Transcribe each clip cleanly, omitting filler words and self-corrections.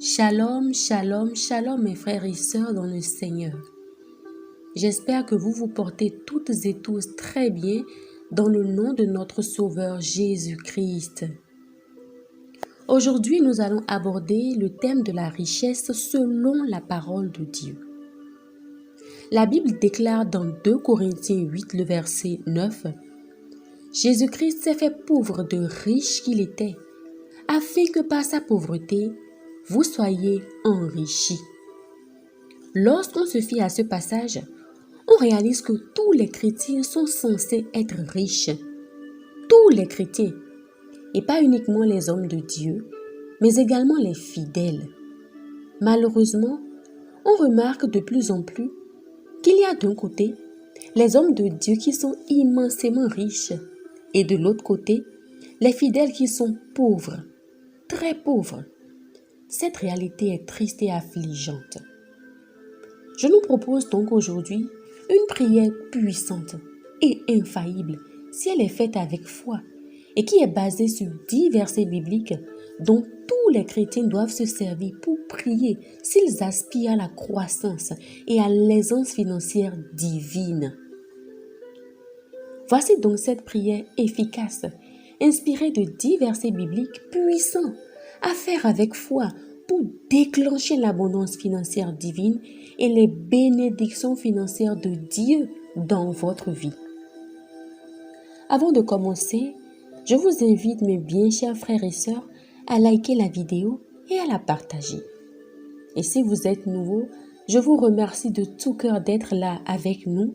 Shalom, shalom, shalom mes frères et sœurs dans le Seigneur. J'espère que vous vous portez toutes et tous très bien dans le nom de notre Sauveur Jésus-Christ. Aujourd'hui, nous allons aborder le thème de la richesse selon la parole de Dieu. La Bible déclare dans 2 Corinthiens 8, le verset 9, « Jésus-Christ s'est fait pauvre de riche qu'il était, afin que par sa pauvreté, vous soyez enrichis. » Lorsqu'on se fie à ce passage, on réalise que tous les chrétiens sont censés être riches. Tous les chrétiens, et pas uniquement les hommes de Dieu, mais également les fidèles. Malheureusement, on remarque de plus en plus qu'il y a d'un côté les hommes de Dieu qui sont immensément riches et de l'autre côté, les fidèles qui sont pauvres, très pauvres. Cette réalité est triste et affligeante. Je nous propose donc aujourd'hui une prière puissante et infaillible si elle est faite avec foi et qui est basée sur 10 versets bibliques dont tous les chrétiens doivent se servir pour prier s'ils aspirent à la croissance et à l'aisance financière divine. Voici donc cette prière efficace, inspirée de 10 versets bibliques puissants à faire avec foi pour déclencher l'abondance financière divine et les bénédictions financières de Dieu dans votre vie. Avant de commencer, je vous invite, mes bien chers frères et sœurs, à liker la vidéo et à la partager. Et si vous êtes nouveau, je vous remercie de tout cœur d'être là avec nous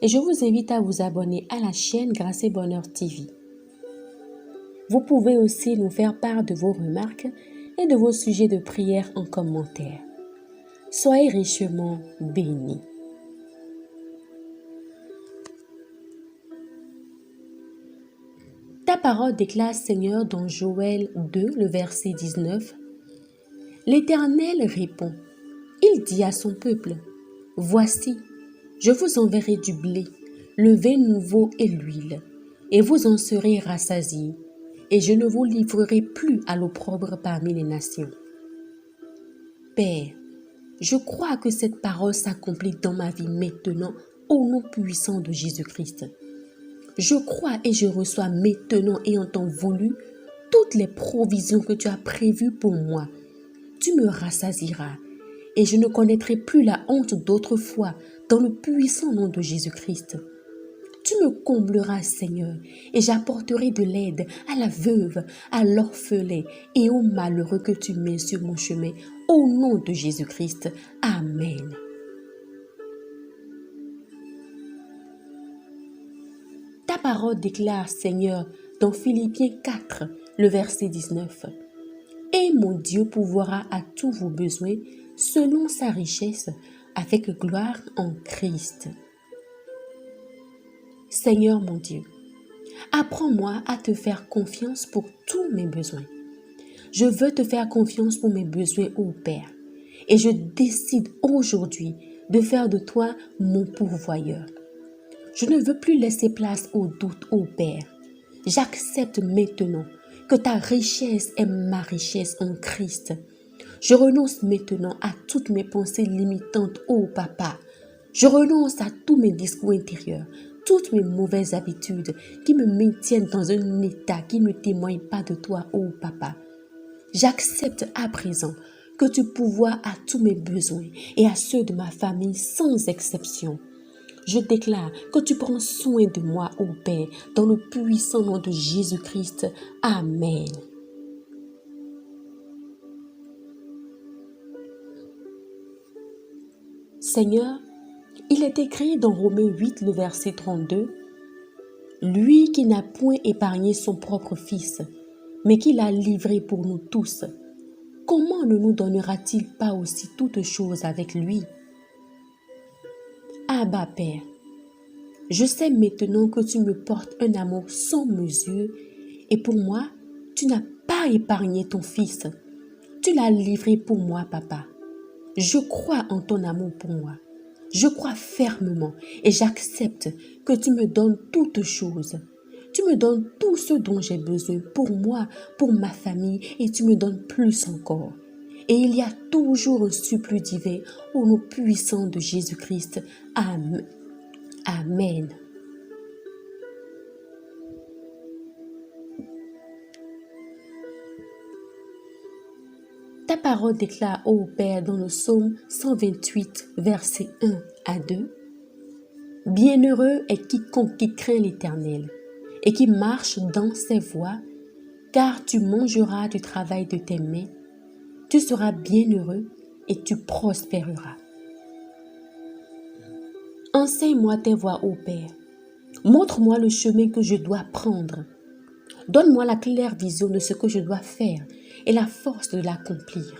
et je vous invite à vous abonner à la chaîne Grâce et Bonheur TV. Vous pouvez aussi nous faire part de vos remarques et de vos sujets de prière en commentaire. Soyez richement bénis. Ta parole déclare, Seigneur, dans Joël 2, le verset 19, « L'Éternel répond, il dit à son peuple, « Voici, je vous enverrai du blé, le vin nouveau et l'huile, et vous en serez rassasiés, et je ne vous livrerai plus à l'opprobre parmi les nations. » Père, je crois que cette parole s'accomplit dans ma vie maintenant au nom puissant de Jésus-Christ. Je crois et je reçois maintenant et en temps voulu toutes les provisions que tu as prévues pour moi. Tu me rassasieras et je ne connaîtrai plus la honte d'autrefois dans le puissant nom de Jésus-Christ. Tu me combleras, Seigneur, et j'apporterai de l'aide à la veuve, à l'orphelin et aux malheureux que tu mets sur mon chemin, au nom de Jésus-Christ. Amen. Ta parole déclare, Seigneur, dans Philippiens 4, le verset 19, « Et mon Dieu pourvoira à tous vos besoins selon sa richesse, avec gloire en Christ. » Seigneur mon Dieu, apprends-moi à te faire confiance pour tous mes besoins. Je veux te faire confiance pour mes besoins, ô Père, et je décide aujourd'hui de faire de toi mon pourvoyeur. Je ne veux plus laisser place au doute, ô Père. J'accepte maintenant que ta richesse est ma richesse en Christ. Je renonce maintenant à toutes mes pensées limitantes, ô Papa. Je renonce à tous mes discours intérieurs, toutes mes mauvaises habitudes qui me maintiennent dans un état qui ne témoigne pas de toi, ô Papa. J'accepte à présent que tu pourvoies à tous mes besoins et à ceux de ma famille sans exception. Je déclare que tu prends soin de moi, ô Père, dans le puissant nom de Jésus-Christ. Amen. Seigneur, il est écrit dans Romains 8, le verset 32, « Lui qui n'a point épargné son propre Fils, mais qui l'a livré pour nous tous, comment ne nous donnera-t-il pas aussi toutes choses avec lui? » Abba Père, je sais maintenant que tu me portes un amour sans mesure et pour moi, tu n'as pas épargné ton Fils. Tu l'as livré pour moi, Papa. Je crois en ton amour pour moi. Je crois fermement et j'accepte que tu me donnes toutes choses. Tu me donnes tout ce dont j'ai besoin pour moi, pour ma famille et tu me donnes plus encore. et il y a toujours un surplus divin au nom puissant de Jésus-Christ. Amen. Amen. Ta parole déclare, ô Père, dans le psaume 128, versets 1 à 2, « Bienheureux est quiconque qui craint l'Éternel et qui marche dans ses voies, car tu mangeras du travail de tes mains, tu seras bienheureux et tu prospéreras. » Enseigne-moi tes voies, ô Père. Montre-moi le chemin que je dois prendre. Donne-moi la claire vision de ce que je dois faire et la force de l'accomplir.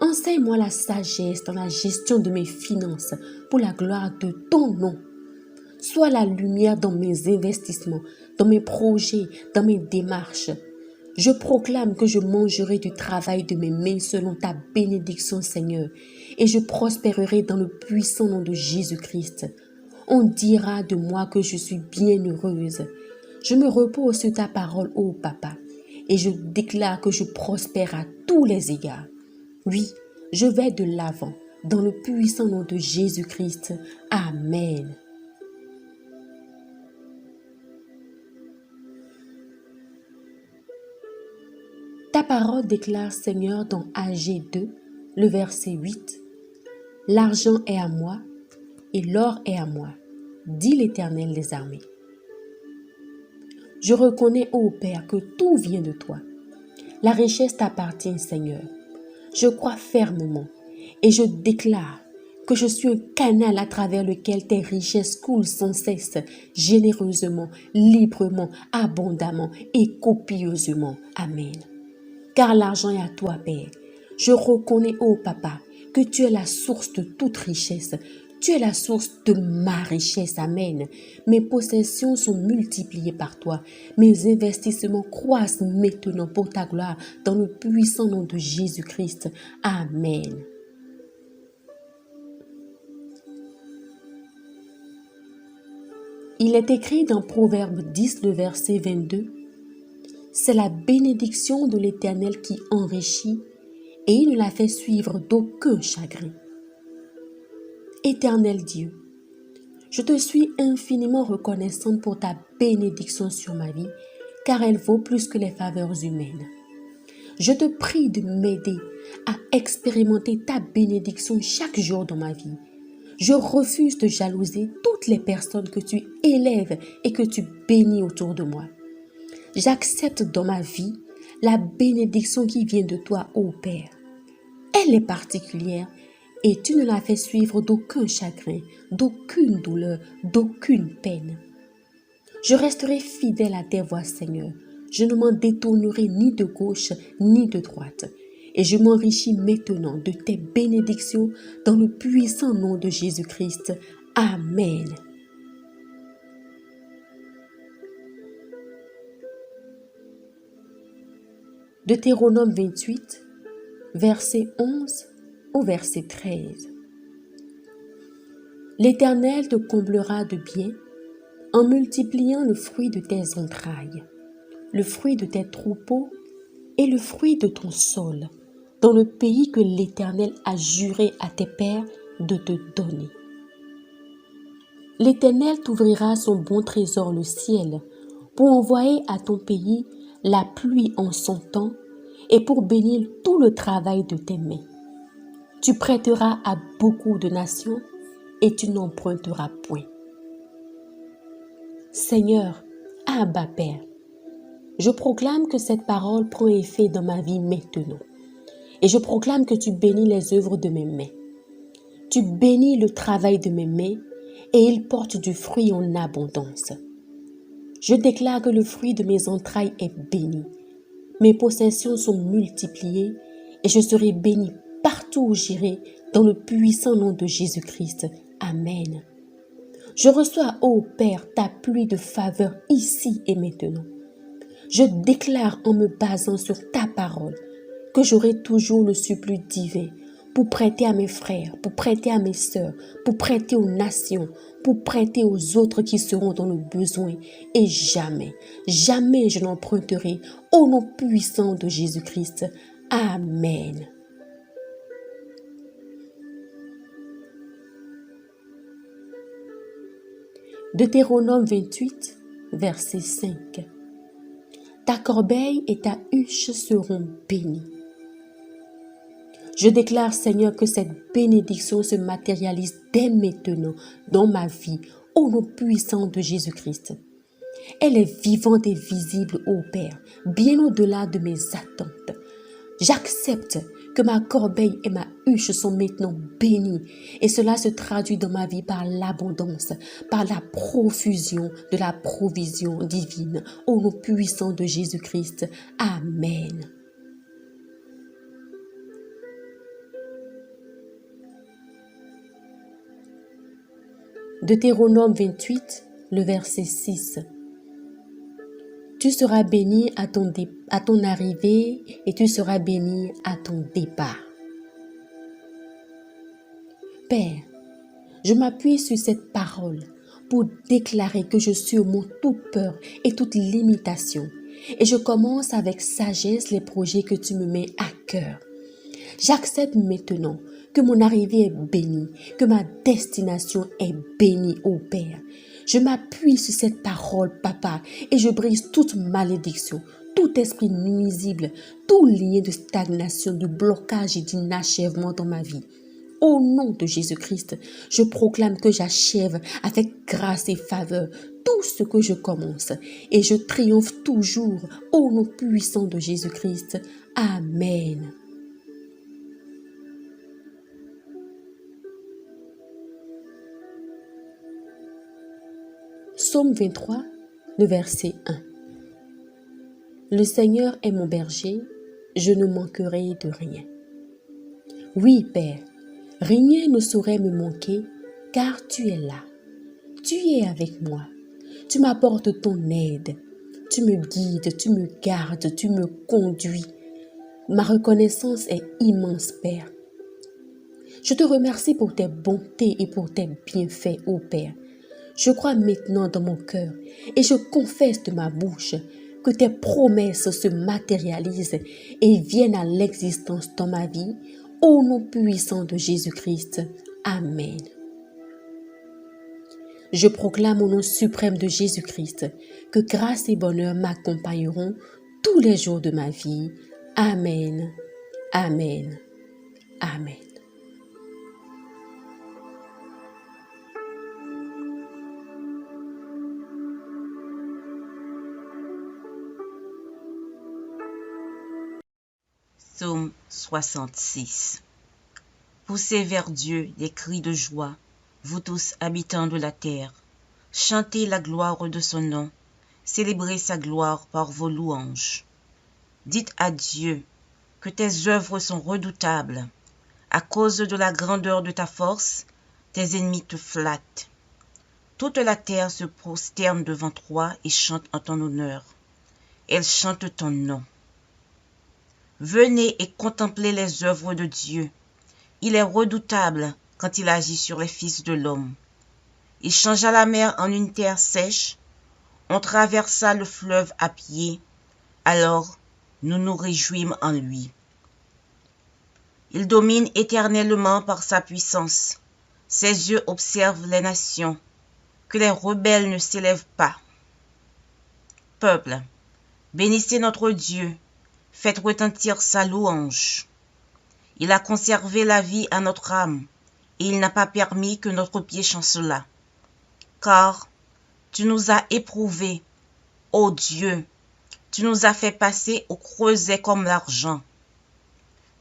Enseigne-moi la sagesse dans la gestion de mes finances pour la gloire de ton nom. Sois la lumière dans mes investissements, dans mes projets, dans mes démarches. Je proclame que je mangerai du travail de mes mains selon ta bénédiction, Seigneur, et je prospérerai dans le puissant nom de Jésus-Christ. On dira de moi que je suis bienheureuse. Je me repose sur ta parole, ô Papa, et je déclare que je prospère à tous les égards. Oui, je vais de l'avant, dans le puissant nom de Jésus-Christ. Amen. Ta parole déclare, Seigneur, dans Agé 2, le verset 8, « L'argent est à moi et l'or est à moi, dit l'Éternel des armées. » Je reconnais, ô Père, que tout vient de toi. La richesse t'appartient, Seigneur. Je crois fermement et je déclare que je suis un canal à travers lequel tes richesses coulent sans cesse, généreusement, librement, abondamment et copieusement. Amen. Car l'argent est à toi, Père. Je reconnais, ô Papa, que tu es la source de toute richesse. Tu es la source de ma richesse. Amen. Mes possessions sont multipliées par toi. Mes investissements croissent maintenant pour ta gloire dans le puissant nom de Jésus-Christ. Amen. Il est écrit dans Proverbe 10, le verset 22, « C'est la bénédiction de l'Éternel qui enrichit et il ne la fait suivre d'aucun chagrin. » Éternel Dieu, je te suis infiniment reconnaissante pour ta bénédiction sur ma vie, car elle vaut plus que les faveurs humaines. Je te prie de m'aider à expérimenter ta bénédiction chaque jour dans ma vie. Je refuse de jalouser toutes les personnes que tu élèves et que tu bénis autour de moi. J'accepte dans ma vie la bénédiction qui vient de toi, ô Père. Elle est particulière et tu ne la fais suivre d'aucun chagrin, d'aucune douleur, d'aucune peine. Je resterai fidèle à tes voies, Seigneur. Je ne m'en détournerai ni de gauche ni de droite. Et je m'enrichis maintenant de tes bénédictions dans le puissant nom de Jésus-Christ. Amen. Deutéronome 28, verset 11 au verset 13. L'Éternel te comblera de biens en multipliant le fruit de tes entrailles, le fruit de tes troupeaux et le fruit de ton sol, dans le pays que l'Éternel a juré à tes pères de te donner. L'Éternel t'ouvrira son bon trésor, le ciel, pour envoyer à ton pays la pluie en son temps et pour bénir tout le travail de tes mains. Tu prêteras à beaucoup de nations et tu n'emprunteras point. Seigneur, Abba Père, je proclame que cette parole prend effet dans ma vie maintenant. Et je proclame que tu bénis les œuvres de mes mains. Tu bénis le travail de mes mains et il porte du fruit en abondance. Je déclare que le fruit de mes entrailles est béni. Mes possessions sont multipliées et je serai béni partout où j'irai dans le puissant nom de Jésus-Christ. Amen. Je reçois, ô Père, ta pluie de faveur ici et maintenant. Je déclare en me basant sur ta parole que j'aurai toujours le surplus divin pour prêter à mes frères, pour prêter à mes sœurs, pour prêter aux nations, pour prêter aux autres qui seront dans le besoin. Et jamais, jamais je n'emprunterai au nom puissant de Jésus-Christ. Amen. Deutéronome 28, verset 5. Ta corbeille et ta huche seront bénies. Je déclare, Seigneur, que cette bénédiction se matérialise dès maintenant dans ma vie, au nom puissant de Jésus-Christ. Elle est vivante et visible, ô Père, bien au-delà de mes attentes. J'accepte que ma corbeille et ma huche sont maintenant bénies et cela se traduit dans ma vie par l'abondance, par la profusion de la provision divine, au nom puissant de Jésus-Christ. Amen. Deutéronome 28, le verset 6. Tu seras béni à ton arrivée et tu seras béni à ton départ. Père, je m'appuie sur cette parole pour déclarer que je surmonte toute peur et toute limitation. Et je commence avec sagesse les projets que tu me mets à cœur. J'accepte maintenant que mon arrivée est bénie, que ma destination est bénie, ô Père. Je m'appuie sur cette parole, Papa, et je brise toute malédiction, tout esprit nuisible, tout lien de stagnation, de blocage et d'inachèvement dans ma vie. Au nom de Jésus-Christ, je proclame que j'achève avec grâce et faveur tout ce que je commence et je triomphe toujours au nom puissant de Jésus-Christ. Amen. Psaume 23, le verset 1. Le Seigneur est mon berger, je ne manquerai de rien. Oui, Père, rien ne saurait me manquer, car tu es là. Tu es avec moi. Tu m'apportes ton aide. Tu me guides, tu me gardes, tu me conduis. Ma reconnaissance est immense, Père. Je te remercie pour tes bontés et pour tes bienfaits, ô Père. Je crois maintenant dans mon cœur et je confesse de ma bouche que tes promesses se matérialisent et viennent à l'existence dans ma vie, au nom puissant de Jésus-Christ. Amen. Je proclame au nom suprême de Jésus-Christ que grâce et bonheur m'accompagneront tous les jours de ma vie. Amen. Amen. Amen. Psaume 66. Poussez vers Dieu des cris de joie, vous tous habitants de la terre. Chantez la gloire de son nom, célébrez sa gloire par vos louanges. Dites à Dieu que tes œuvres sont redoutables. À cause de la grandeur de ta force, tes ennemis te flattent. Toute la terre se prosterne devant toi et chante en ton honneur. Elle chante ton nom. Venez et contemplez les œuvres de Dieu. Il est redoutable quand il agit sur les fils de l'homme. Il changea la mer en une terre sèche. On traversa le fleuve à pied. Alors, nous nous réjouîmes en lui. Il domine éternellement par sa puissance. Ses yeux observent les nations. Que les rebelles ne s'élèvent pas. Peuple, bénissez notre Dieu. Faites retentir sa louange. Il a conservé la vie à notre âme, et il n'a pas permis que notre pied chancelât. Car tu nous as éprouvés, ô Dieu, tu nous as fait passer au creuset comme l'argent.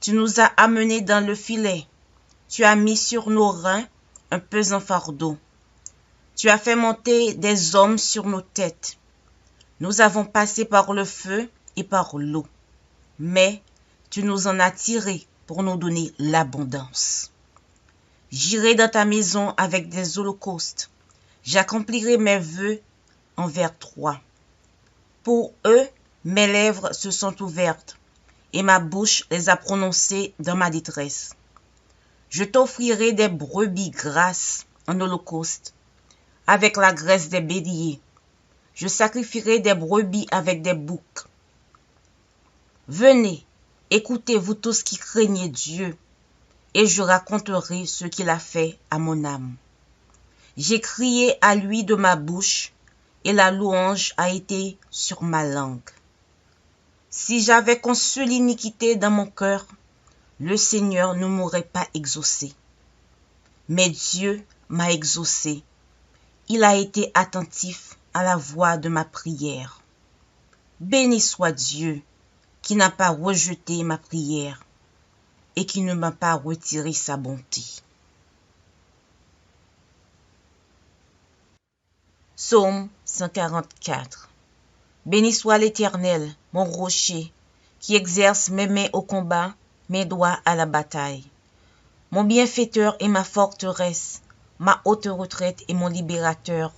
Tu nous as amenés dans le filet, tu as mis sur nos reins un pesant fardeau. Tu as fait monter des hommes sur nos têtes. Nous avons passé par le feu et par l'eau. Mais tu nous en as tirés pour nous donner l'abondance. J'irai dans ta maison avec des holocaustes. J'accomplirai mes vœux envers toi. Pour eux, mes lèvres se sont ouvertes et ma bouche les a prononcées dans ma détresse. Je t'offrirai des brebis grasses en holocauste, avec la graisse des béliers. Je sacrifierai des brebis avec des boucs. Venez, écoutez vous tous qui craignez Dieu, et je raconterai ce qu'il a fait à mon âme. J'ai crié à lui de ma bouche, et la louange a été sur ma langue. Si j'avais conçu l'iniquité dans mon cœur, le Seigneur ne m'aurait pas exaucé. Mais Dieu m'a exaucé. Il a été attentif à la voix de ma prière. Béni soit Dieu, qui n'a pas rejeté ma prière et qui ne m'a pas retiré sa bonté. Psaume 144. Béni soit l'Éternel, mon rocher, qui exerce mes mains au combat, mes doigts à la bataille. Mon bienfaiteur et ma forteresse, ma haute retraite et mon libérateur,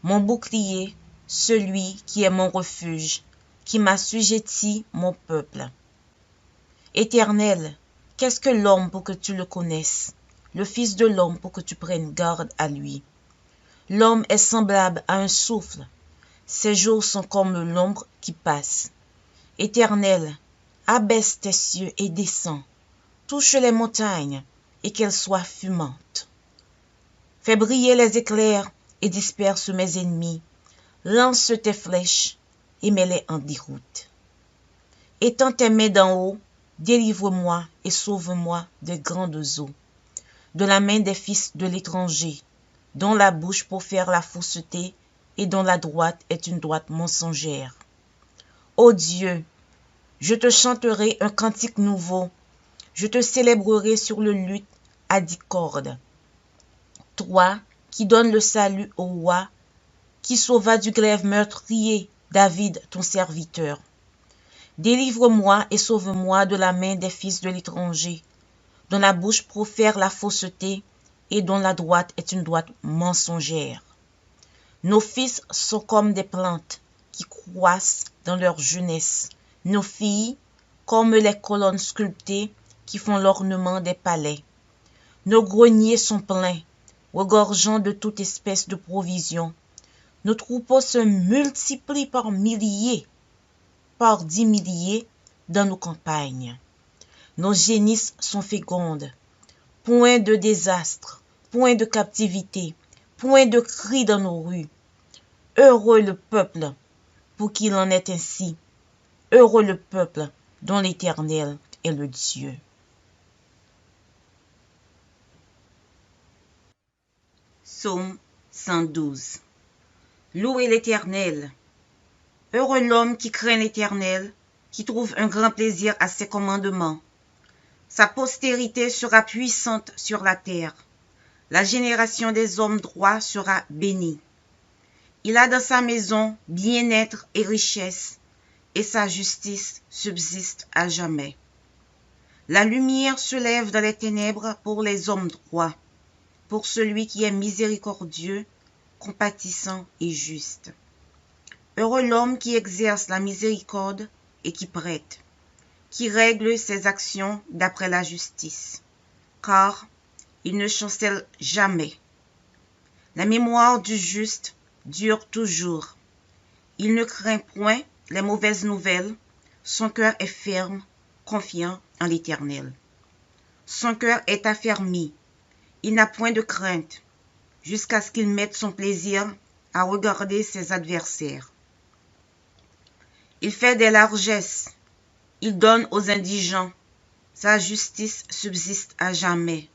mon bouclier, celui qui est mon refuge, qui m'assujettit mon peuple. Éternel, qu'est-ce que l'homme pour que tu le connaisses, le Fils de l'homme pour que tu prennes garde à lui? L'homme est semblable à un souffle, ses jours sont comme l'ombre qui passe. Éternel, abaisse tes cieux et descends, touche les montagnes et qu'elles soient fumantes. Fais briller les éclairs et disperse mes ennemis, lance tes flèches et mets-les en déroute. Étends tes mains d'en haut, délivre-moi et sauve-moi de grandes eaux, de la main des fils de l'étranger, dont la bouche pour faire la fausseté et dont la droite est une droite mensongère. Ô Dieu, je te chanterai un cantique nouveau, je te célébrerai sur le luth à 10 cordes. Toi qui donnes le salut au roi, qui sauva du glaive meurtrier David ton serviteur. Délivre-moi et sauve-moi de la main des fils de l'étranger, dont la bouche profère la fausseté et dont la droite est une droite mensongère. Nos fils sont comme des plantes qui croissent dans leur jeunesse, nos filles comme les colonnes sculptées qui font l'ornement des palais. Nos greniers sont pleins, regorgeant de toute espèce de provisions. Nos troupeaux se multiplient par milliers, par 10 milliers dans nos campagnes. Nos génisses sont fécondes. Point de désastre, point de captivité, point de cris dans nos rues. Heureux le peuple pour qu'il en est ainsi. Heureux le peuple dont l'Éternel est le Dieu. Psaume 112. Louez l'Éternel. Heureux l'homme qui craint l'Éternel, qui trouve un grand plaisir à ses commandements. Sa postérité sera puissante sur la terre. La génération des hommes droits sera bénie. Il a dans sa maison bien-être et richesse, et sa justice subsiste à jamais. La lumière se lève dans les ténèbres pour les hommes droits, pour celui qui est miséricordieux, compatissant et juste. Heureux l'homme qui exerce la miséricorde et qui prête, qui règle ses actions d'après la justice, car il ne chancelle jamais. La mémoire du juste dure toujours. Il ne craint point les mauvaises nouvelles, son cœur est ferme, confiant en l'Éternel. Son cœur est affermi, il n'a point de crainte, jusqu'à ce qu'il mette son plaisir à regarder ses adversaires. Il fait des largesses, il donne aux indigents, sa justice subsiste à jamais,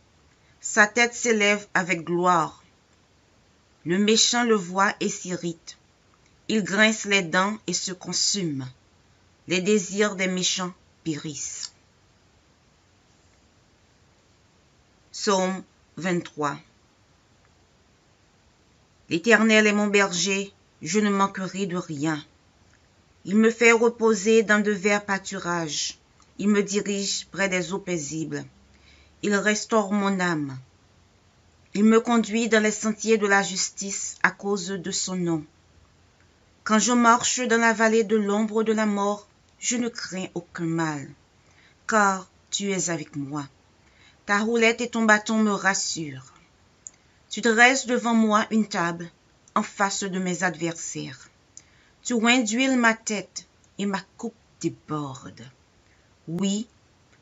sa tête s'élève avec gloire. Le méchant le voit et s'irrite, il grince les dents et se consume, les désirs des méchants périssent. Psaume 23. L'Éternel est mon berger, je ne manquerai de rien. Il me fait reposer dans de verts pâturages, il me dirige près des eaux paisibles, il restaure mon âme. Il me conduit dans les sentiers de la justice à cause de son nom. Quand je marche dans la vallée de l'ombre de la mort, je ne crains aucun mal, car tu es avec moi. Ta roulette et ton bâton me rassurent. Tu dresses devant moi une table en face de mes adversaires. Tu oins d'huile ma tête et ma coupe déborde. Oui,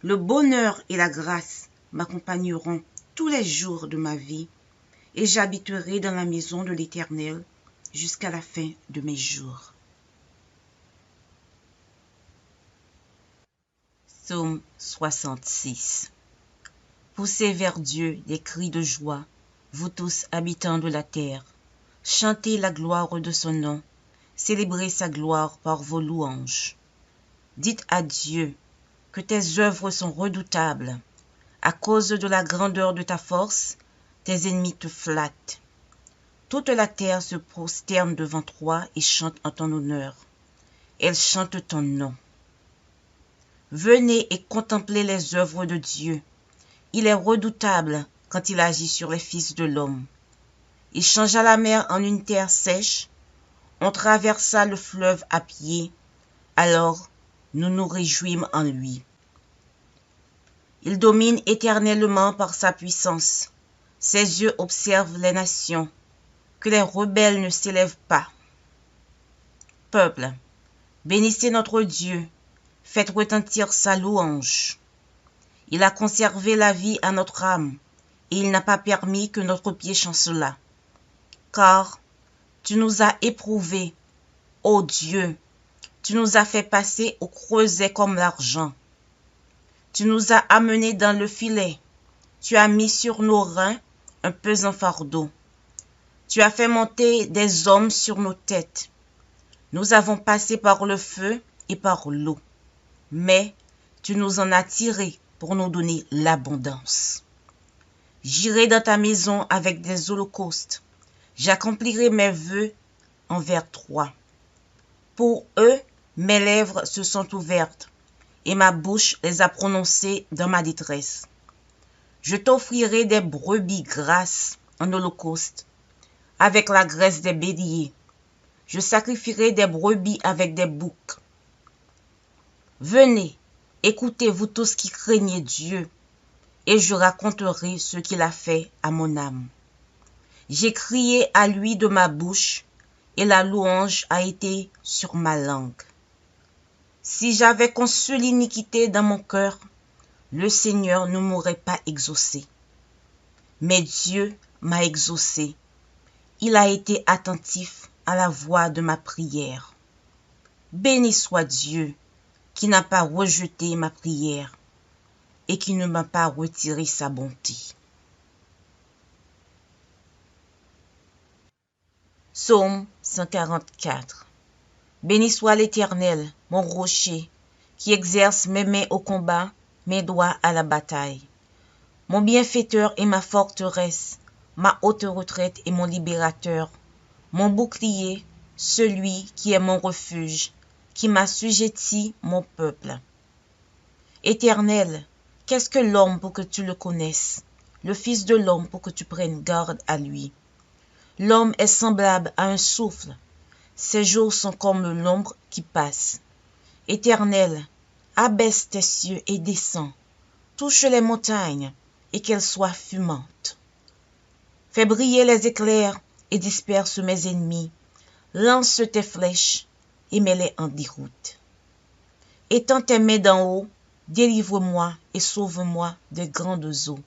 le bonheur et la grâce m'accompagneront tous les jours de ma vie, et j'habiterai dans la maison de l'Éternel jusqu'à la fin de mes jours. Psaume 66. Poussez vers Dieu des cris de joie, vous tous habitants de la terre. Chantez la gloire de son nom, célébrez sa gloire par vos louanges. Dites à Dieu que tes œuvres sont redoutables. À cause de la grandeur de ta force, tes ennemis te flattent. Toute la terre se prosterne devant toi et chante en ton honneur. Elle chante ton nom. Venez et contemplez les œuvres de Dieu. Il est redoutable quand il agit sur les fils de l'homme. Il changea la mer en une terre sèche. On traversa le fleuve à pied. Alors, nous nous réjouîmes en lui. Il domine éternellement par sa puissance. Ses yeux observent les nations. Que les rebelles ne s'élèvent pas. Peuple, bénissez notre Dieu. Faites retentir sa louange. Il a conservé la vie à notre âme, et il n'a pas permis que notre pied chancelât. Car tu nous as éprouvés, ô Dieu, tu nous as fait passer au creuset comme l'argent. Tu nous as amenés dans le filet, tu as mis sur nos reins un pesant fardeau. Tu as fait monter des hommes sur nos têtes. Nous avons passé par le feu et par l'eau, mais tu nous en as tirés pour nous donner l'abondance. J'irai dans ta maison avec des holocaustes. J'accomplirai mes vœux envers toi. Pour eux, mes lèvres se sont ouvertes et ma bouche les a prononcées dans ma détresse. Je t'offrirai des brebis grasses en holocauste, avec la graisse des béliers. Je sacrifierai des brebis avec des boucs. Venez, écoutez vous tous qui craignez Dieu, et je raconterai ce qu'il a fait à mon âme. J'ai crié à lui de ma bouche, et la louange a été sur ma langue. Si j'avais conçu l'iniquité dans mon cœur, le Seigneur ne m'aurait pas exaucé. Mais Dieu m'a exaucé. Il a été attentif à la voix de ma prière. Béni soit Dieu, qui n'a pas rejeté ma prière et qui ne m'a pas retiré sa bonté. Psaume 144. Béni soit l'Éternel, mon rocher, qui exerce mes mains au combat, mes doigts à la bataille. Mon bienfaiteur et ma forteresse, ma haute retraite et mon libérateur, mon bouclier, celui qui est mon refuge, qui m'assujettit mon peuple. Éternel, qu'est-ce que l'homme pour que tu le connaisses, le Fils de l'homme pour que tu prennes garde à lui? L'homme est semblable à un souffle, ses jours sont comme l'ombre qui passe. Éternel, abaisse tes cieux et descends, touche les montagnes et qu'elles soient fumantes. Fais briller les éclairs et disperse mes ennemis, lance tes flèches et mets-les en déroute. Étends tes mains d'en haut, délivre-moi et sauve-moi des grandes eaux,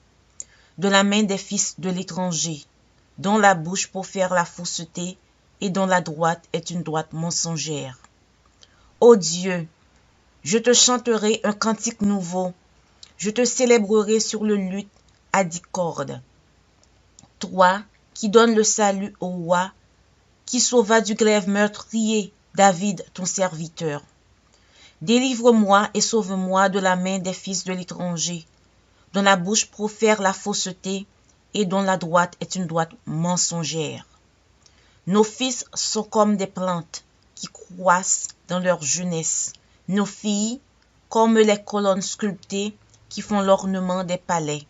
de la main des fils de l'étranger, dont la bouche profère la fausseté et dont la droite est une droite mensongère. Ô Dieu, je te chanterai un cantique nouveau, je te célébrerai sur le luth à 10 cordes. Toi qui donnes le salut au roi, qui sauva du glaive meurtrier David ton serviteur. Délivre-moi et sauve-moi de la main des fils de l'étranger, dont la bouche profère la fausseté et dont la droite est une droite mensongère. Nos fils sont comme des plantes qui croissent dans leur jeunesse, nos filles comme les colonnes sculptées qui font l'ornement des palais.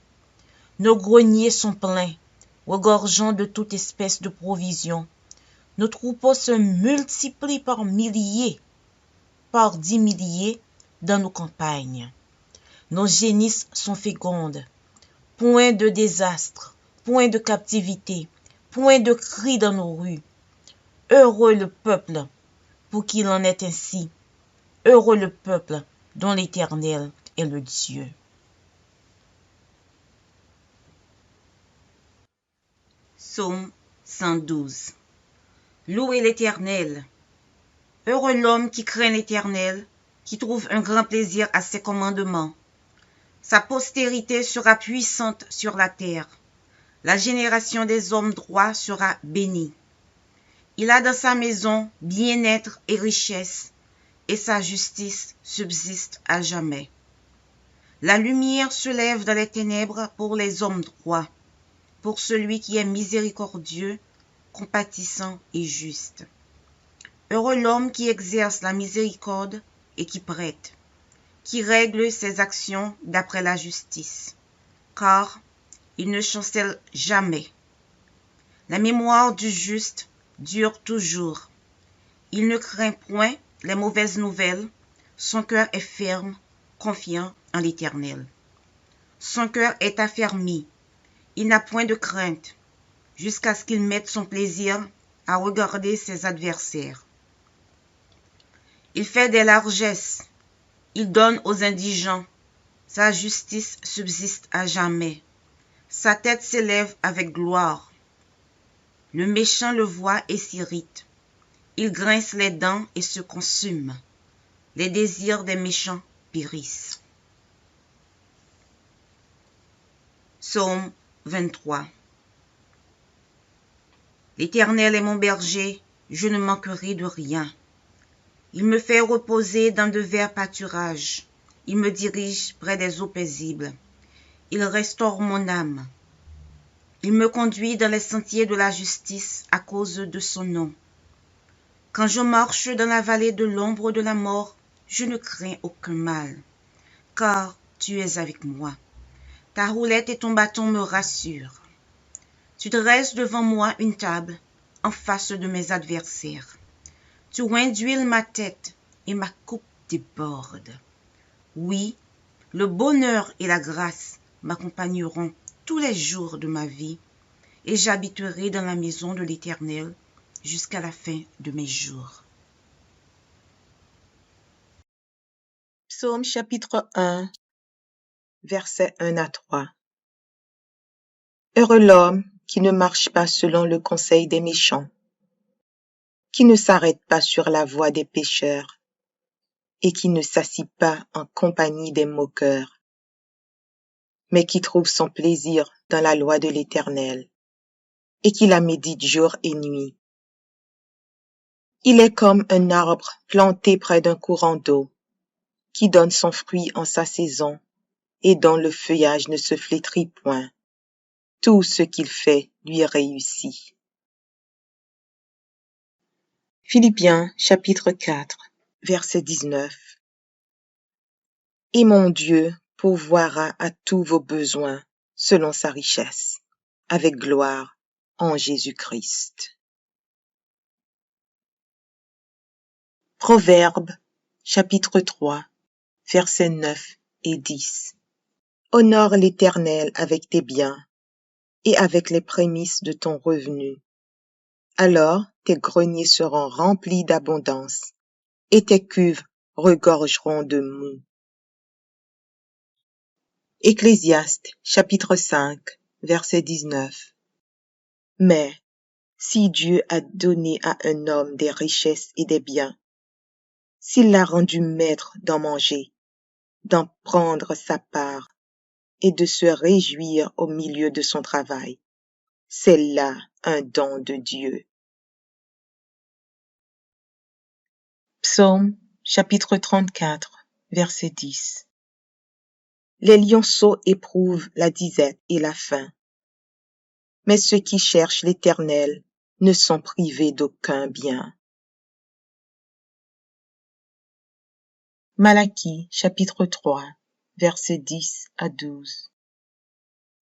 Nos greniers sont pleins, regorgeant de toute espèce de provisions. Nos troupeaux se multiplient par milliers, par 10 milliers dans nos campagnes. Nos génisses sont fécondes. Point de désastre, point de captivité, point de cris dans nos rues. Heureux le peuple pour qu'il en est ainsi. Heureux le peuple dont l'Éternel est le Dieu. Psaume 112. Louez l'Éternel. Heureux l'homme qui craint l'Éternel, qui trouve un grand plaisir à ses commandements. Sa postérité sera puissante sur la terre. La génération des hommes droits sera bénie. Il a dans sa maison bien-être et richesse, et sa justice subsiste à jamais. La lumière se lève dans les ténèbres pour les hommes droits, pour celui qui est miséricordieux, compatissant et juste. Heureux l'homme qui exerce la miséricorde et qui prête, qui règle ses actions d'après la justice, car il ne chancelle jamais. La mémoire du juste dure toujours. Il ne craint point les mauvaises nouvelles, son cœur est ferme, confiant en l'Éternel. Son cœur est affermi, il n'a point de crainte, jusqu'à ce qu'il mette son plaisir à regarder ses adversaires. Il fait des largesses, il donne aux indigents, sa justice subsiste à jamais, sa tête s'élève avec gloire. Le méchant le voit et s'irrite, il grince les dents et se consume, les désirs des méchants périssent. Psaume 23. L'Éternel est mon berger, je ne manquerai de rien. Il me fait reposer dans de verts pâturages, il me dirige près des eaux paisibles. Il restaure mon âme. Il me conduit dans les sentiers de la justice à cause de son nom. Quand je marche dans la vallée de l'ombre de la mort, je ne crains aucun mal, car tu es avec moi. Ta roulette et ton bâton me rassurent. Tu dresses devant moi une table en face de mes adversaires. Tu oins d'huile ma tête et ma coupe déborde. Oui, le bonheur et la grâce m'accompagneront tous les jours de ma vie, et j'habiterai dans la maison de l'Éternel jusqu'à la fin de mes jours. Psaume chapitre 1, versets 1 à 3. Heureux l'homme qui ne marche pas selon le conseil des méchants, qui ne s'arrête pas sur la voie des pécheurs, et qui ne s'assit pas en compagnie des moqueurs, mais qui trouve son plaisir dans la loi de l'Éternel, et qui la médite jour et nuit. Il est comme un arbre planté près d'un courant d'eau, qui donne son fruit en sa saison, et dont le feuillage ne se flétrit point. Tout ce qu'il fait lui réussit. Philippiens chapitre 4, verset 19. Et mon Dieu pourvoira à tous vos besoins selon sa richesse, avec gloire en Jésus-Christ. Proverbes chapitre 3, versets 9 et 10. Honore l'Éternel avec tes biens et avec les prémices de ton revenu. Alors tes greniers seront remplis d'abondance et tes cuves regorgeront de moût. Ecclésiaste chapitre 5, verset 19. Mais si Dieu a donné à un homme des richesses et des biens, s'il l'a rendu maître d'en manger, d'en prendre sa part et de se réjouir au milieu de son travail, c'est là un don de Dieu. Psaume chapitre 34, verset 10. Les lionceaux éprouvent la disette et la faim, mais ceux qui cherchent l'Éternel ne sont privés d'aucun bien. Malachie chapitre 3, versets 10 à 12.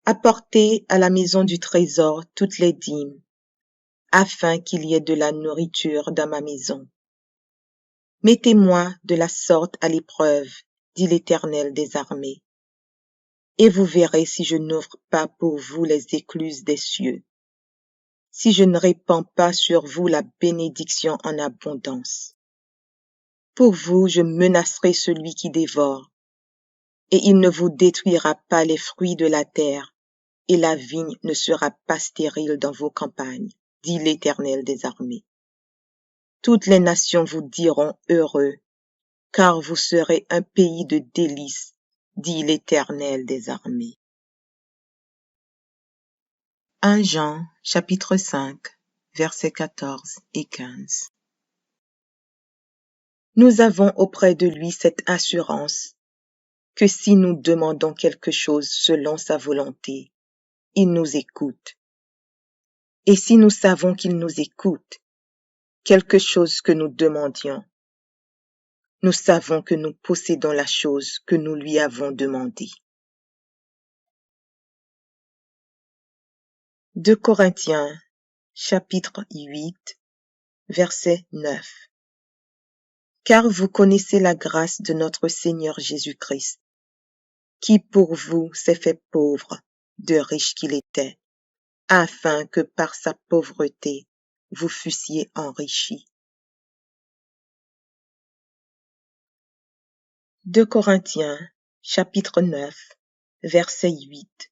Apportez à la maison du trésor toutes les dîmes, afin qu'il y ait de la nourriture dans ma maison. Mettez-moi de la sorte à l'épreuve, dit l'Éternel des armées, et vous verrez si je n'ouvre pas pour vous les écluses des cieux, si je ne répands pas sur vous la bénédiction en abondance. Pour vous, je menacerai celui qui dévore, et il ne vous détruira pas les fruits de la terre, et la vigne ne sera pas stérile dans vos campagnes, dit l'Éternel des armées. Toutes les nations vous diront heureux, car vous serez un pays de délices, dit l'Éternel des armées. 1 Jean, chapitre 5, versets 14 et 15. Nous avons auprès de lui cette assurance que si nous demandons quelque chose selon sa volonté, il nous écoute. Et si nous savons qu'il nous écoute, quelque chose que nous demandions, nous savons que nous possédons la chose que nous lui avons demandée. 2 Corinthiens, chapitre 8, verset 9. Car vous connaissez la grâce de notre Seigneur Jésus-Christ, qui pour vous s'est fait pauvre, de riche qu'il était, afin que par sa pauvreté vous fussiez enrichis. 2 Corinthiens, chapitre 9, verset 8.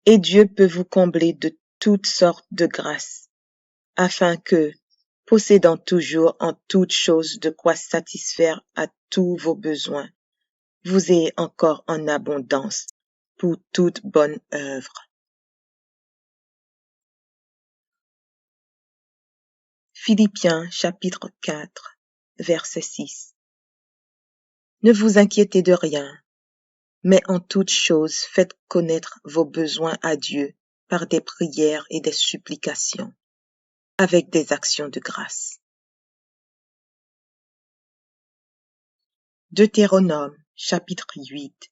Et Dieu peut vous combler de toutes sortes de grâces, afin que, possédant toujours en toutes choses de quoi satisfaire à tous vos besoins, vous ayez encore en abondance pour toute bonne œuvre. Philippiens chapitre 4, verset 6. Ne vous inquiétez de rien, mais en toutes choses faites connaître vos besoins à Dieu par des prières et des supplications, avec des actions de grâce. Deutéronome chapitre 8,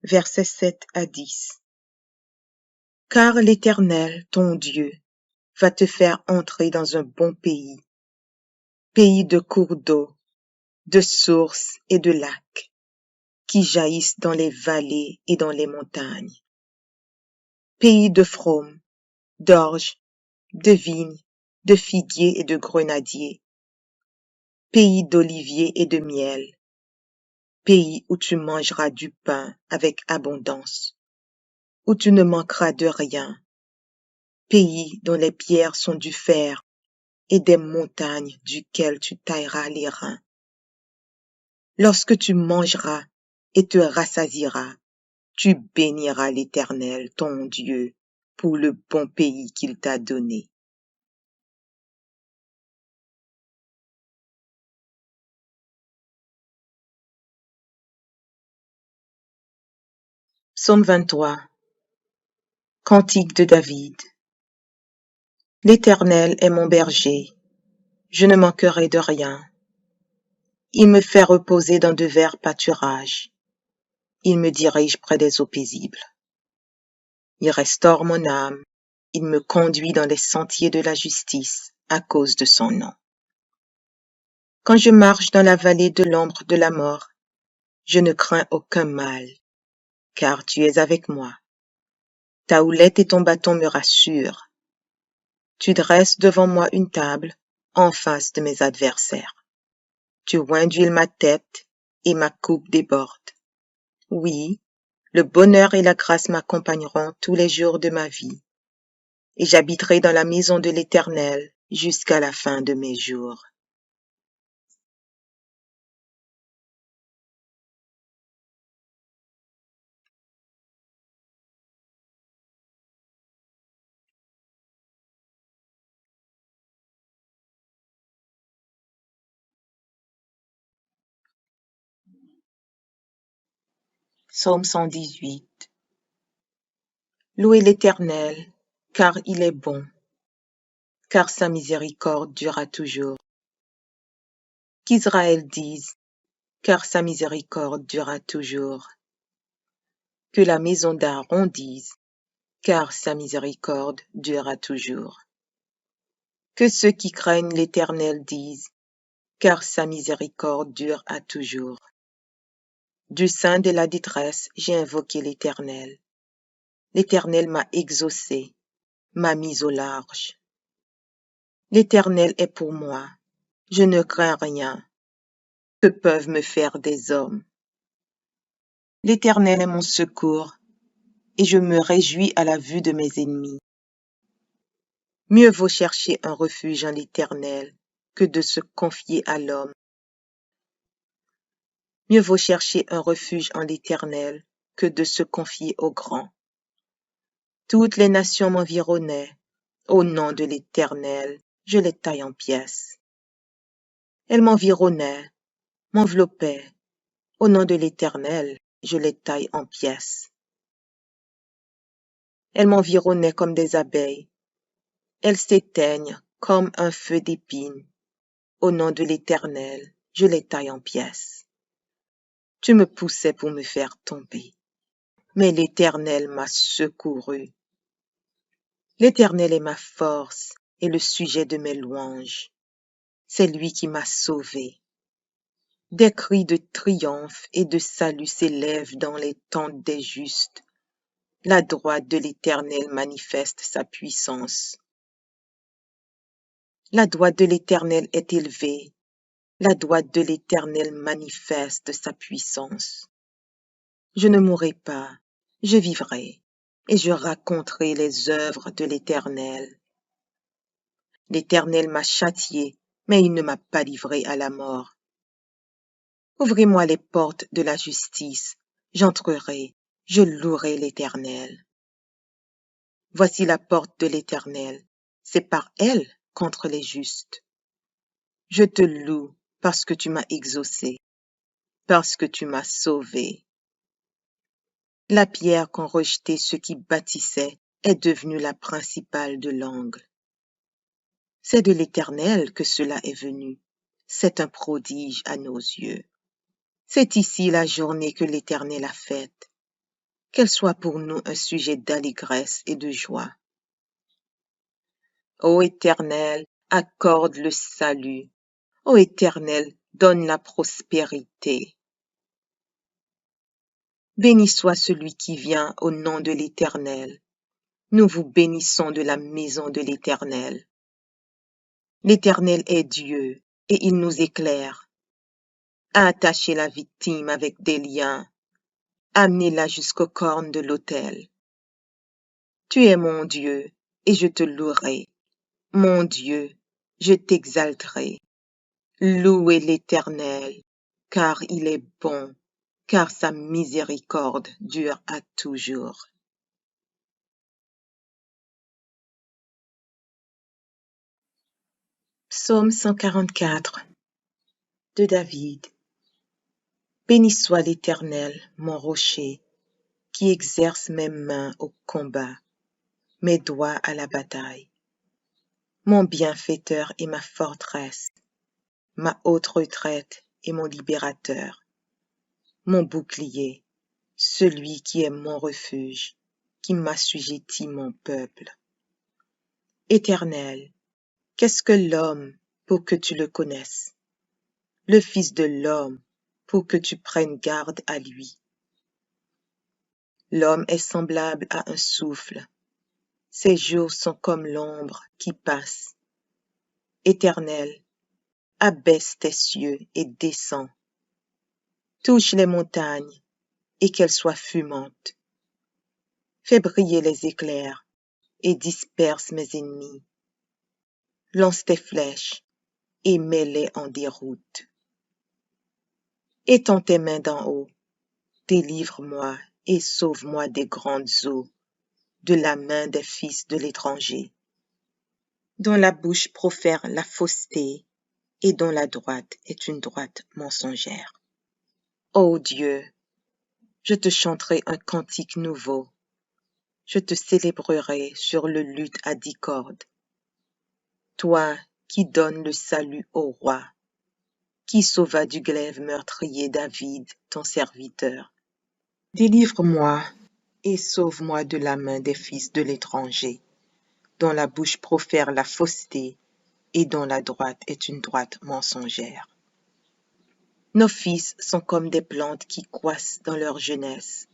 versets 7 à 10. Car l'Éternel, ton Dieu, va te faire entrer dans un bon pays, pays de cours d'eau, de sources et de lacs, qui jaillissent dans les vallées et dans les montagnes, pays de fraumes, d'orges, de vignes, de figuiers et de grenadiers, pays d'oliviers et de miel, pays où tu mangeras du pain avec abondance, où tu ne manqueras de rien, pays dont les pierres sont du fer et des montagnes duquel tu tailleras les reins. Lorsque tu mangeras et te rassasieras, tu béniras l'Éternel, ton Dieu, pour le bon pays qu'il t'a donné. Psaume 23. Cantique de David. L'Éternel est mon berger, je ne manquerai de rien. Il me fait reposer dans de verts pâturages. Il me dirige près des eaux paisibles. Il restaure mon âme. Il me conduit dans les sentiers de la justice à cause de son nom. Quand je marche dans la vallée de l'ombre de la mort, je ne crains aucun mal, car tu es avec moi. Ta houlette et ton bâton me rassurent. Tu dresses devant moi une table en face de mes adversaires. Tu oins d'huile ma tête et ma coupe déborde. Oui, le bonheur et la grâce m'accompagneront tous les jours de ma vie, et j'habiterai dans la maison de l'Éternel jusqu'à la fin de mes jours. Psaume 118. Louez l'Éternel, car il est bon, car sa miséricorde durera toujours. Qu'Israël dise, car sa miséricorde durera toujours. Que la maison d'Aaron dise, car sa miséricorde durera toujours. Que ceux qui craignent l'Éternel disent, car sa miséricorde dure à toujours. Du sein de la détresse, j'ai invoqué l'Éternel. L'Éternel m'a exaucé, m'a mis au large. L'Éternel est pour moi, je ne crains rien. Que peuvent me faire des hommes? L'Éternel est mon secours, et je me réjouis à la vue de mes ennemis. Mieux vaut chercher un refuge en l'Éternel que de se confier à l'homme. Mieux vaut chercher un refuge en l'Éternel que de se confier au grand. Toutes les nations m'environnaient. Au nom de l'Éternel, je les taille en pièces. Elles m'environnaient, m'enveloppaient. Au nom de l'Éternel, je les taille en pièces. Elles m'environnaient comme des abeilles. Elles s'éteignent comme un feu d'épines. Au nom de l'Éternel, je les taille en pièces. Tu me poussais pour me faire tomber, mais l'Éternel m'a secouru. L'Éternel est ma force et le sujet de mes louanges. C'est lui qui m'a sauvé. Des cris de triomphe et de salut s'élèvent dans les tentes des justes. La droite de l'Éternel manifeste sa puissance. La droite de l'Éternel est élevée. La droite de l'Éternel manifeste sa puissance. Je ne mourrai pas, je vivrai, et je raconterai les œuvres de l'Éternel. L'Éternel m'a châtié, mais il ne m'a pas livré à la mort. Ouvrez-moi les portes de la justice, j'entrerai, je louerai l'Éternel. Voici la porte de l'Éternel, c'est par elle contre les justes. Je te loue parce que tu m'as exaucé, parce que tu m'as sauvé. La pierre qu'ont rejetée ceux qui bâtissaient est devenue la principale de l'angle. C'est de l'Éternel que cela est venu. C'est un prodige à nos yeux. C'est ici la journée que l'Éternel a faite. Qu'elle soit pour nous un sujet d'allégresse et de joie. Ô Éternel, accorde le salut. Ô Éternel, donne la prospérité. Béni soit celui qui vient au nom de l'Éternel. Nous vous bénissons de la maison de l'Éternel. L'Éternel est Dieu, et il nous éclaire. Attachez la victime avec des liens. Amenez-la jusqu'aux cornes de l'autel. Tu es mon Dieu, et je te louerai. Mon Dieu, je t'exalterai. Louez l'Éternel, car il est bon, car sa miséricorde dure à toujours. Psaume 144 de David. Béni soit l'Éternel, mon rocher, qui exerce mes mains au combat, mes doigts à la bataille. Mon bienfaiteur et ma forteresse, ma haute retraite et mon libérateur, mon bouclier, celui qui est mon refuge, qui m'assujettit mon peuple. Éternel, qu'est-ce que l'homme pour que tu le connaisses? Le Fils de l'homme pour que tu prennes garde à lui. L'homme est semblable à un souffle. Ses jours sont comme l'ombre qui passe. Éternel, abaisse tes cieux et descends. Touche les montagnes et qu'elles soient fumantes. Fais briller les éclairs et disperse mes ennemis. Lance tes flèches et mets-les en déroute. Étends tes mains d'en haut, délivre-moi et sauve-moi des grandes eaux, de la main des fils de l'étranger, dont la bouche profère la fausseté et dont la droite est une droite mensongère. Ô Dieu, je te chanterai un cantique nouveau, je te célébrerai sur le luth à 10 cordes. Toi qui donnes le salut au roi, qui sauva du glaive meurtrier David, ton serviteur. Délivre-moi et sauve-moi de la main des fils de l'étranger, dont la bouche profère la fausseté et dont la droite est une droite mensongère. Nos fils sont comme des plantes qui croissent dans leur jeunesse.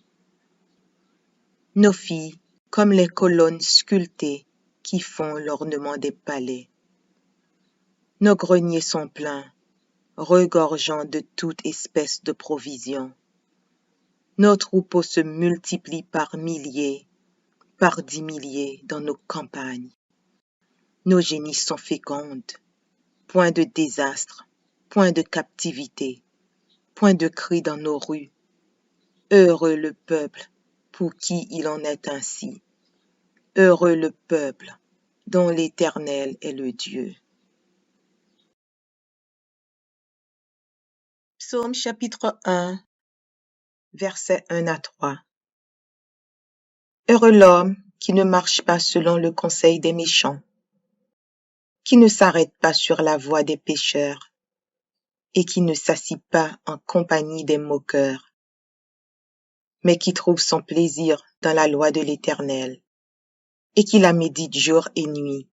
Nos filles comme les colonnes sculptées qui font l'ornement des palais. Nos greniers sont pleins, regorgeant de toute espèce de provisions. Nos troupeaux se multiplient par milliers, par 10 milliers dans nos campagnes. Nos génisses sont fécondes. Point de désastre, point de captivité, point de cri dans nos rues. Heureux le peuple pour qui il en est ainsi. Heureux le peuple dont l'Éternel est le Dieu. Psaume chapitre 1, versets 1 à 3. Heureux l'homme qui ne marche pas selon le conseil des méchants, qui ne s'arrête pas sur la voie des pécheurs, et qui ne s'assit pas en compagnie des moqueurs, mais qui trouve son plaisir dans la loi de l'Éternel, et qui la médite jour et nuit.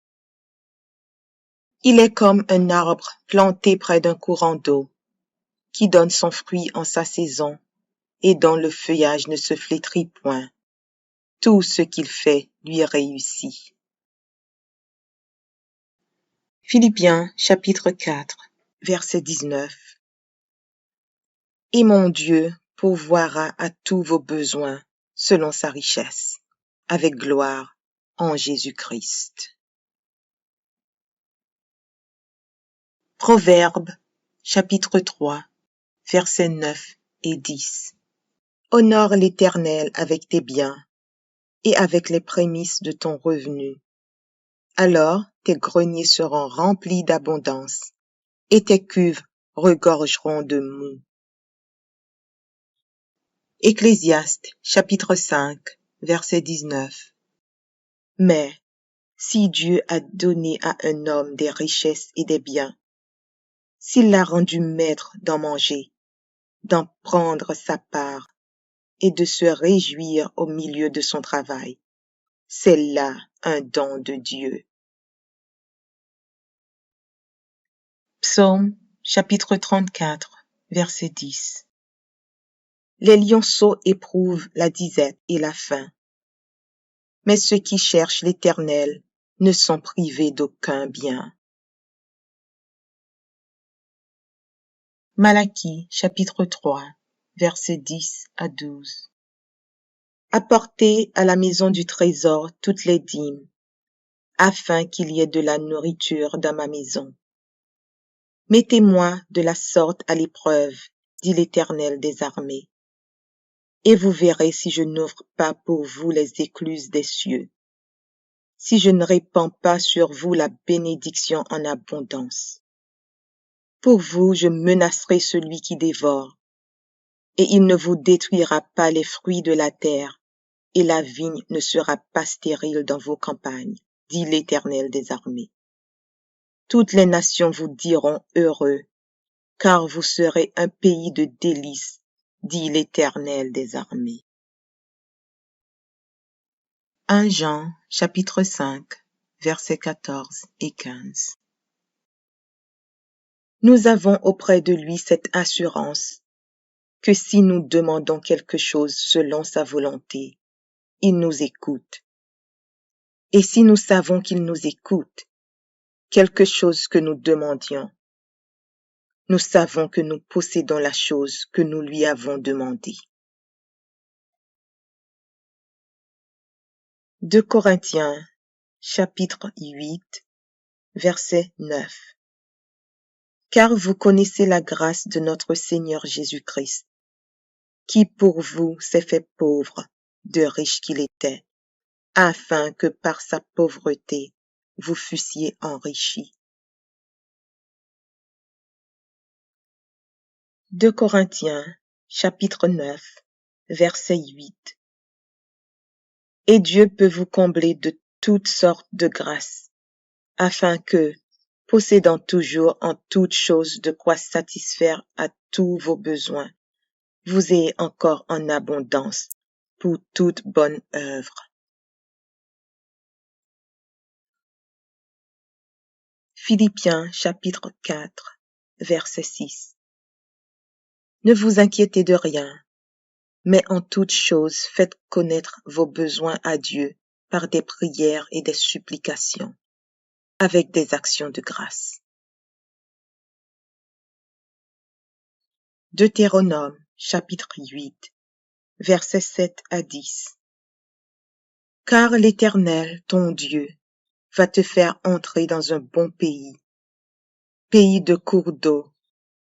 Il est comme un arbre planté près d'un courant d'eau, qui donne son fruit en sa saison, et dont le feuillage ne se flétrit point. Tout ce qu'il fait lui réussit. Philippiens chapitre 4, verset 19. Et mon Dieu pourvoira à tous vos besoins selon sa richesse, avec gloire en Jésus-Christ. Proverbes chapitre 3, versets 9 et 10. Honore l'Éternel avec tes biens et avec les prémices de ton revenu. Alors tes greniers seront remplis d'abondance et tes cuves regorgeront de moût. Ecclésiaste chapitre 5, verset 19. Mais si Dieu a donné à un homme des richesses et des biens, s'il l'a rendu maître d'en manger, d'en prendre sa part et de se réjouir au milieu de son travail, c'est là un don de Dieu. Psaume chapitre 34, verset 10. Les lionceaux éprouvent la disette et la faim, mais ceux qui cherchent l'Éternel ne sont privés d'aucun bien. Malachie chapitre 3, versets 10 à 12. Apportez à la maison du trésor toutes les dîmes, afin qu'il y ait de la nourriture dans ma maison. Mettez-moi de la sorte à l'épreuve, dit l'Éternel des armées, et vous verrez si je n'ouvre pas pour vous les écluses des cieux, si je ne répands pas sur vous la bénédiction en abondance. Pour vous, je menacerai celui qui dévore, et il ne vous détruira pas les fruits de la terre, et la vigne ne sera pas stérile dans vos campagnes, dit l'Éternel des armées. Toutes les nations vous diront heureux, car vous serez un pays de délices, dit l'Éternel des armées. 1 Jean, chapitre 5, versets 14 et 15. Nous avons auprès de lui cette assurance que si nous demandons quelque chose selon sa volonté, il nous écoute. Et si nous savons qu'il nous écoute, quelque chose que nous demandions, nous savons que nous possédons la chose que nous lui avons demandée. 2 Corinthiens, chapitre 8, verset 9. Car vous connaissez la grâce de notre Seigneur Jésus-Christ, qui pour vous s'est fait pauvre, de riche qu'il était, afin que par sa pauvreté vous fussiez enrichis. 2 Corinthiens, chapitre 9, verset 8. Et Dieu peut vous combler de toutes sortes de grâces, afin que, possédant toujours en toutes choses de quoi satisfaire à tous vos besoins, vous ayez encore en abondance pour toute bonne œuvre. Philippiens chapitre 4, verset 6. Ne vous inquiétez de rien, mais en toutes choses faites connaître vos besoins à Dieu par des prières et des supplications, avec des actions de grâce. Deutéronome chapitre 8, versets 7 à 10. Car l'Éternel, ton Dieu, va te faire entrer dans un bon pays, pays de cours d'eau,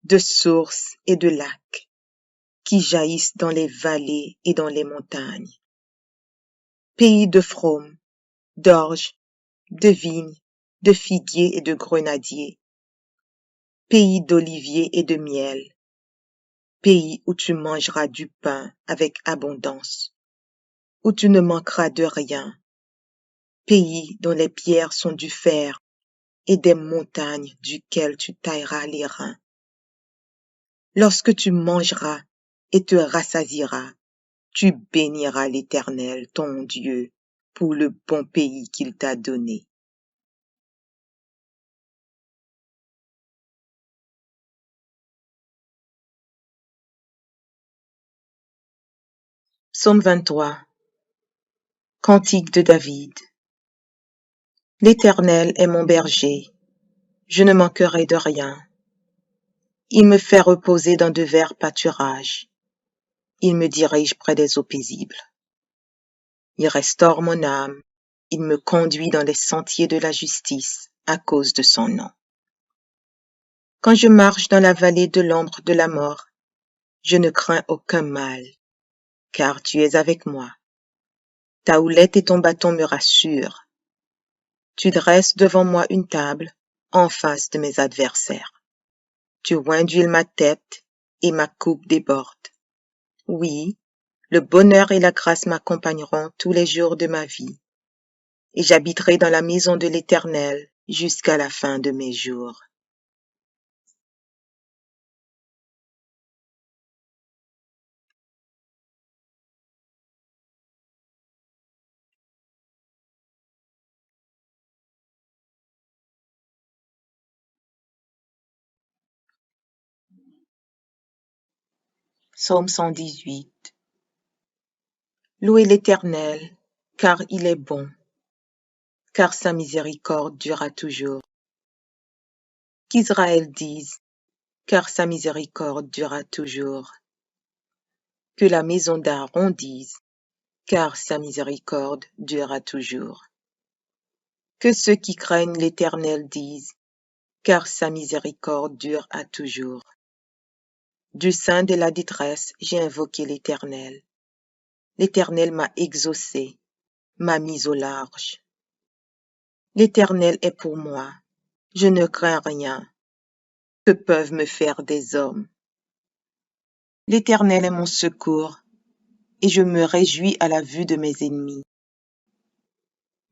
de sources et de lacs, qui jaillissent dans les vallées et dans les montagnes, pays de fraumes, d'orges, de vignes, de figuiers et de grenadiers, pays d'oliviers et de miel, pays où tu mangeras du pain avec abondance, où tu ne manqueras de rien, pays dont les pierres sont du fer et des montagnes duquel tu tailleras les reins. Lorsque tu mangeras et te rassasieras, tu béniras l'Éternel, ton Dieu, pour le bon pays qu'il t'a donné. Psaume 23. Cantique de David. L'Éternel est mon berger, je ne manquerai de rien. Il me fait reposer dans de verts pâturages. Il me dirige près des eaux paisibles. Il restaure mon âme. Il me conduit dans les sentiers de la justice à cause de son nom. Quand je marche dans la vallée de l'ombre de la mort, je ne crains aucun mal, car tu es avec moi. Ta houlette et ton bâton me rassurent. Tu dresses devant moi une table en face de mes adversaires. Tu oins d'huile ma tête et ma coupe déborde. Oui, le bonheur et la grâce m'accompagneront tous les jours de ma vie, et j'habiterai dans la maison de l'Éternel jusqu'à la fin de mes jours. Psaume 118. Louez l'Éternel, car il est bon, car sa miséricorde durera toujours. Qu'Israël dise, car sa miséricorde durera toujours. Que la maison d'Aaron dise, car sa miséricorde durera toujours. Que ceux qui craignent l'Éternel disent, car sa miséricorde dure à toujours. Du sein de la détresse, j'ai invoqué l'Éternel. L'Éternel m'a exaucé, m'a mis au large. L'Éternel est pour moi, je ne crains rien. Que peuvent me faire des hommes? L'Éternel est mon secours, et je me réjouis à la vue de mes ennemis.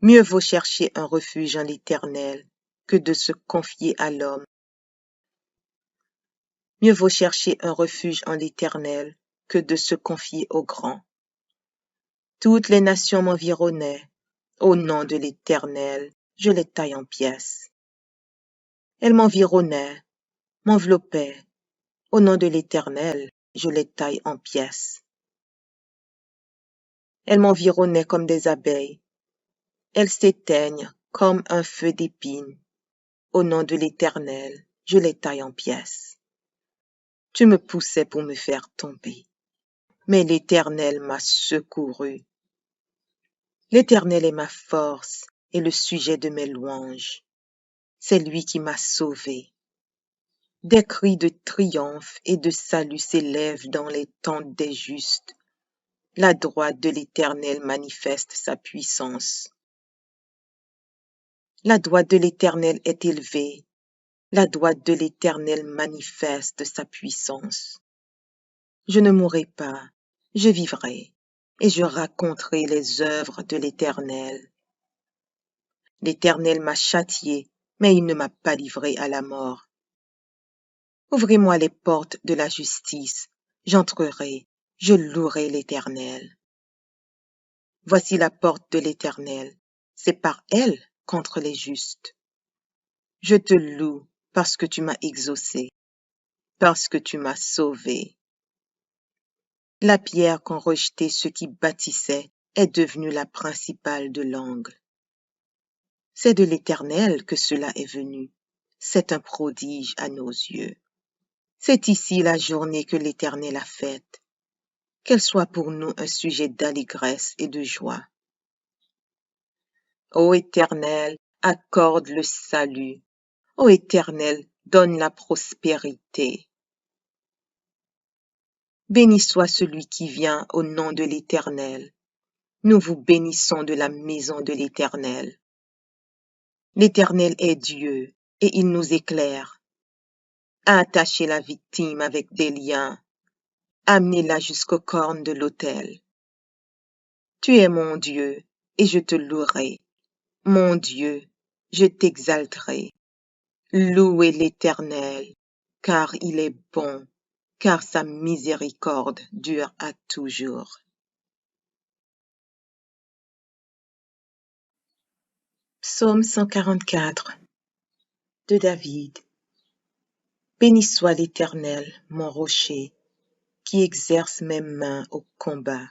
Mieux vaut chercher un refuge en l'Éternel que de se confier à l'homme. Mieux vaut chercher un refuge en l'Éternel que de se confier au grand. Toutes les nations m'environnaient. Au nom de l'Éternel, je les taille en pièces. Elles m'environnaient, m'enveloppaient. Au nom de l'Éternel, je les taille en pièces. Elles m'environnaient comme des abeilles. Elles s'éteignent comme un feu d'épines. Au nom de l'Éternel, je les taille en pièces. Tu me poussais pour me faire tomber, mais l'Éternel m'a secouru. L'Éternel est ma force et le sujet de mes louanges. C'est lui qui m'a sauvé. Des cris de triomphe et de salut s'élèvent dans les tentes des justes. La droite de l'Éternel manifeste sa puissance. La droite de l'Éternel est élevée. La droite de l'Éternel manifeste sa puissance. Je ne mourrai pas, je vivrai, et je raconterai les œuvres de l'Éternel. L'Éternel m'a châtié, mais il ne m'a pas livré à la mort. Ouvrez-moi les portes de la justice, j'entrerai, je louerai l'Éternel. Voici la porte de l'Éternel, c'est par elle contre les justes. Je te loue parce que tu m'as exaucé, parce que tu m'as sauvé. La pierre qu'ont rejetée ceux qui bâtissaient est devenue la principale de l'angle. C'est de l'Éternel que cela est venu. C'est un prodige à nos yeux. C'est ici la journée que l'Éternel a faite. qu'elle soit pour nous un sujet d'allégresse et de joie. Ô Éternel, accorde le salut. Ô Éternel, donne la prospérité. Béni soit celui qui vient au nom de l'Éternel. Nous vous bénissons de la maison de l'Éternel. L'Éternel est Dieu, et il nous éclaire. Attachez la victime avec des liens. Amenez-la jusqu'aux cornes de l'autel. Tu es mon Dieu, et je te louerai. Mon Dieu, je t'exalterai. Louez l'Éternel, car il est bon, car sa miséricorde dure à toujours. Psaume 144 de David. Béni soit l'Éternel, mon rocher, qui exerce mes mains au combat,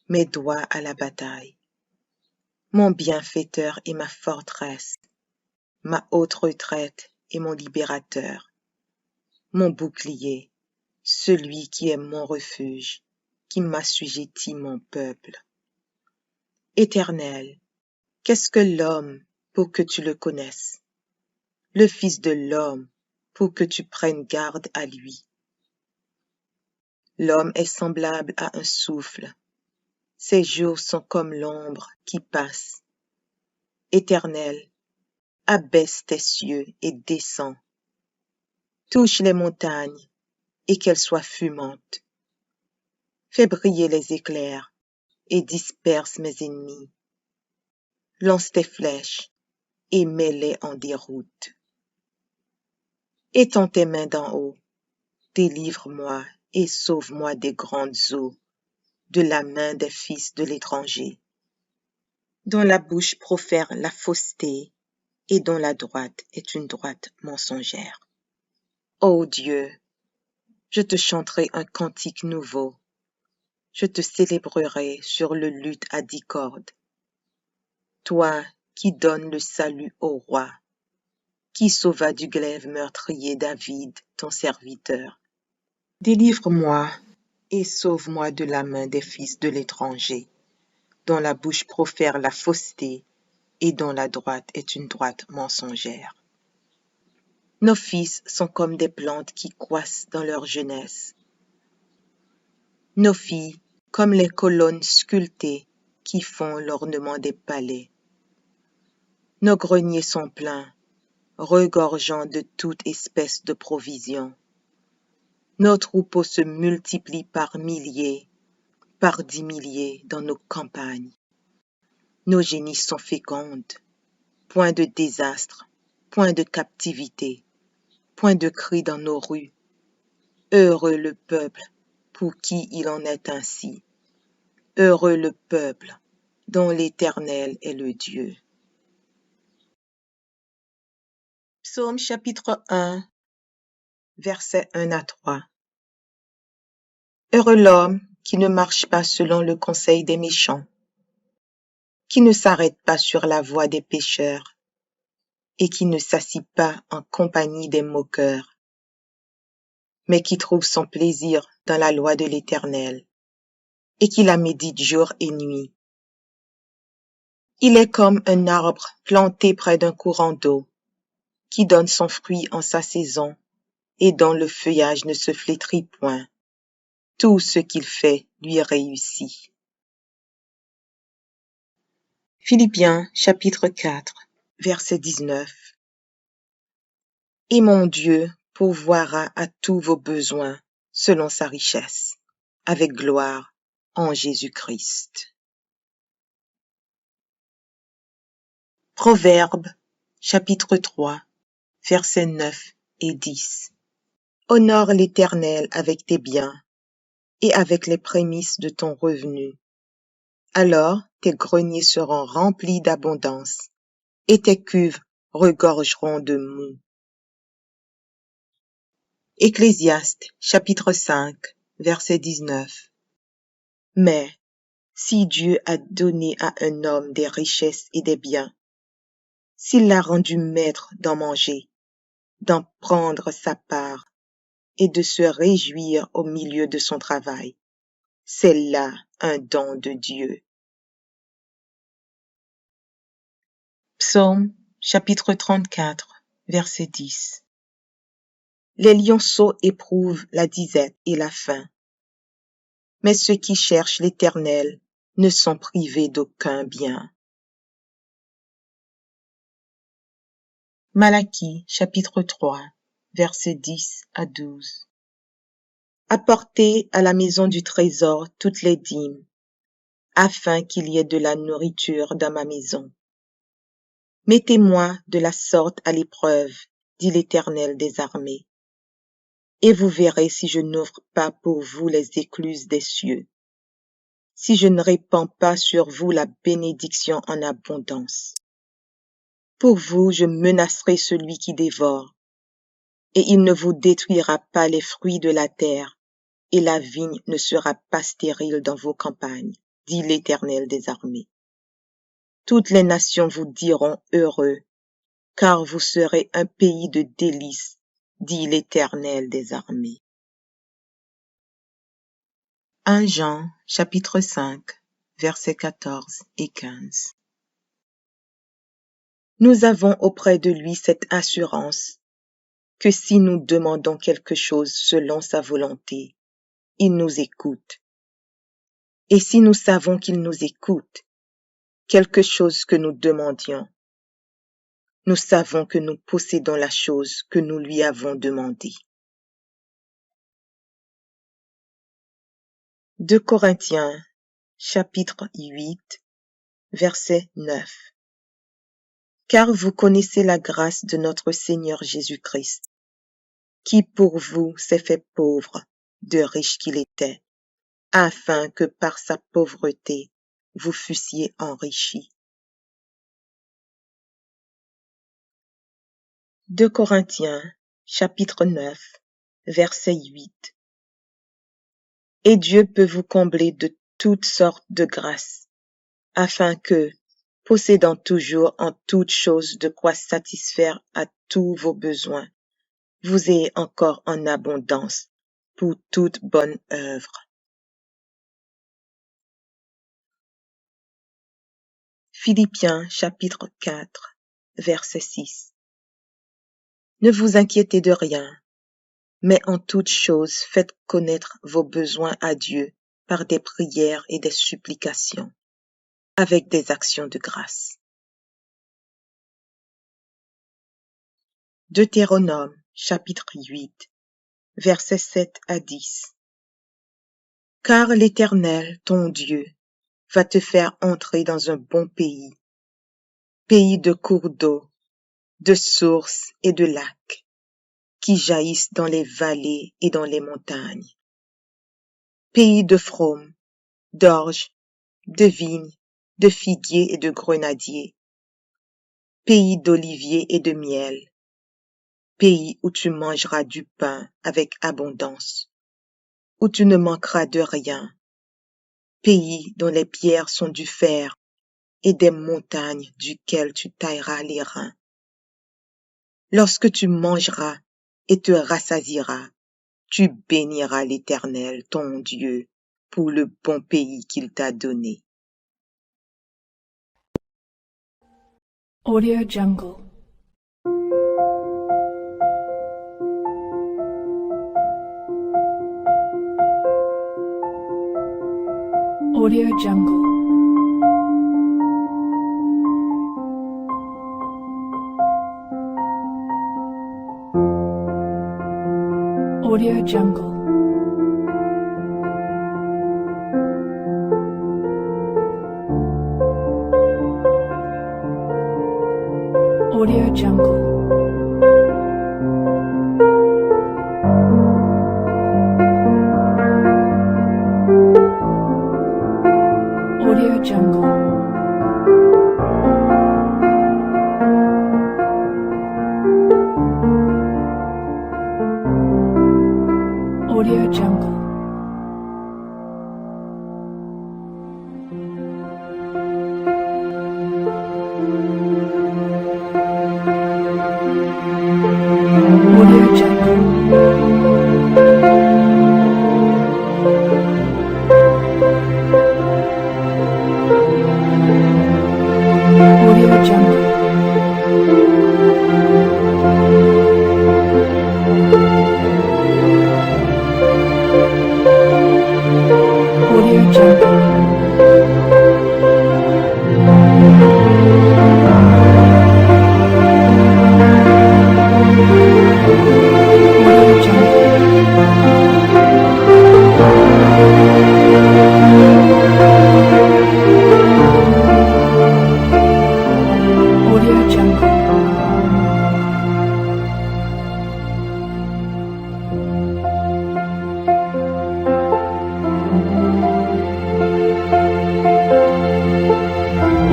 mes doigts à la bataille. Mon bienfaiteur et ma forteresse, ma haute retraite et mon libérateur, mon bouclier, celui qui est mon refuge, qui m'assujettit mon peuple. Éternel, qu'est-ce que l'homme pour que tu le connaisses? Le Fils de l'homme pour que tu prennes garde à lui. L'homme est semblable à un souffle. Ses jours sont comme l'ombre qui passe. Éternel, abaisse tes cieux et descends. Touche les montagnes et qu'elles soient fumantes. Fais briller les éclairs et disperse mes ennemis. Lance tes flèches et mets-les en déroute. Étends tes mains d'en haut, délivre-moi et sauve-moi des grandes eaux, de la main des fils de l'étranger, dont la bouche profère la fausseté et dont la droite est une droite mensongère. Ô Dieu, je te chanterai un cantique nouveau, je te célébrerai sur le luth à 10 cordes. Toi qui donnes le salut au roi, qui sauva du glaive meurtrier David, ton serviteur. Délivre-moi et sauve-moi de la main des fils de l'étranger, dont la bouche profère la fausseté et dont la droite est une droite mensongère. Nos fils sont comme des plantes qui croissent dans leur jeunesse. Nos filles comme les colonnes sculptées qui font l'ornement des palais. Nos greniers sont pleins, regorgeant de toute espèce de provisions. Nos troupeaux se multiplient par milliers, par 10 milliers dans nos campagnes. Nos génisses sont fécondes, point de désastre, point de captivité, point de cri dans nos rues. Heureux le peuple pour qui il en est ainsi. Heureux le peuple dont l'Éternel est le Dieu. Psaume chapitre 1, versets 1 à 3. Heureux l'homme qui ne marche pas selon le conseil des méchants, qui ne s'arrête pas sur la voie des pécheurs, et qui ne s'assit pas en compagnie des moqueurs, mais qui trouve son plaisir dans la loi de l'Éternel, et qui la médite jour et nuit. Il est comme un arbre planté près d'un courant d'eau, qui donne son fruit en sa saison, et dont le feuillage ne se flétrit point. Tout ce qu'il fait lui réussit. Philippiens chapitre 4, verset 19. Et mon Dieu pourvoira à tous vos besoins selon sa richesse, avec gloire en Jésus-Christ. Proverbes chapitre 3, versets 9 et 10. Honore l'Éternel avec tes biens et avec les prémices de ton revenu. Alors tes greniers seront remplis d'abondance et tes cuves regorgeront de moût. Ecclésiaste chapitre 5, verset 19. Mais si Dieu a donné à un homme des richesses et des biens, s'il l'a rendu maître d'en manger, d'en prendre sa part et de se réjouir au milieu de son travail, c'est là un don de Dieu. Psaume chapitre 34, verset 10. Les lionceaux éprouvent la disette et la faim, mais ceux qui cherchent l'Éternel ne sont privés d'aucun bien. Malachie chapitre 3, versets 10 à 12. Apportez à la maison du trésor toutes les dîmes, afin qu'il y ait de la nourriture dans ma maison. Mettez-moi de la sorte à l'épreuve, dit l'Éternel des armées, et vous verrez si je n'ouvre pas pour vous les écluses des cieux, si je ne répands pas sur vous la bénédiction en abondance. Pour vous, je menacerai celui qui dévore, et il ne vous détruira pas les fruits de la terre, et la vigne ne sera pas stérile dans vos campagnes, dit l'Éternel des armées. Toutes les nations vous diront heureux, car vous serez un pays de délices, dit l'Éternel des armées. 1 Jean, chapitre 5, versets 14 et 15. Nous avons auprès de lui cette assurance, que si nous demandons quelque chose selon sa volonté, il nous écoute. Et si nous savons qu'il nous écoute, quelque chose que nous demandions, nous savons que nous possédons la chose que nous lui avons demandée. 2 Corinthiens, chapitre 8, verset 9. Car vous connaissez la grâce de notre Seigneur Jésus-Christ, qui pour vous s'est fait pauvre, de riche qu'il était, afin que par sa pauvreté vous fussiez enrichis. 2 Corinthiens, chapitre 9, verset 8. Et Dieu peut vous combler de toutes sortes de grâces, afin que, possédant toujours en toutes choses de quoi satisfaire à tous vos besoins, vous ayez encore en abondance pour toute bonne œuvre. Philippiens chapitre 4, verset 6. Ne vous inquiétez de rien, mais en toutes choses faites connaître vos besoins à Dieu par des prières et des supplications, avec des actions de grâce. Deutéronome chapitre 8, versets 7 à 10. Car l'Éternel, ton Dieu, va te faire entrer dans un bon pays, pays de cours d'eau, de sources et de lacs, qui jaillissent dans les vallées et dans les montagnes. Pays de fraumes, d'orges, de vignes, de figuiers et de grenadiers. Pays d'oliviers et de miel. Pays où tu mangeras du pain avec abondance, où tu ne manqueras de rien. Pays dont les pierres sont du fer et des montagnes duquel tu tailleras les reins. Lorsque tu mangeras et te rassasieras, tu béniras l'Éternel, ton Dieu, pour le bon pays qu'il t'a donné. Audio Jungle. Audio Jungle. Audio Jungle. Audio Jungle. Audio Jungle. Audio Jungle. Audio Jungle.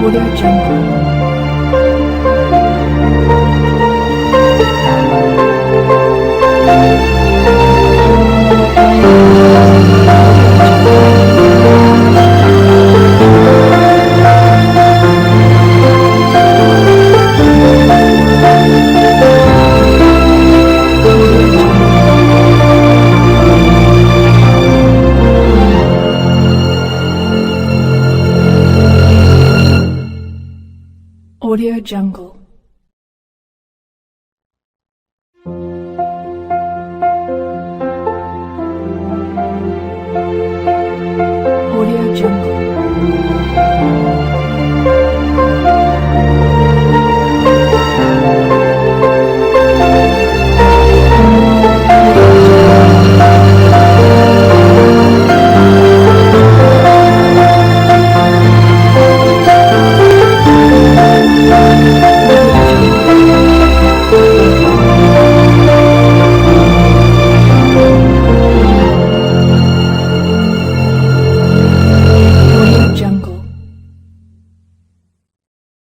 Audio Jungle. Audio Jungle.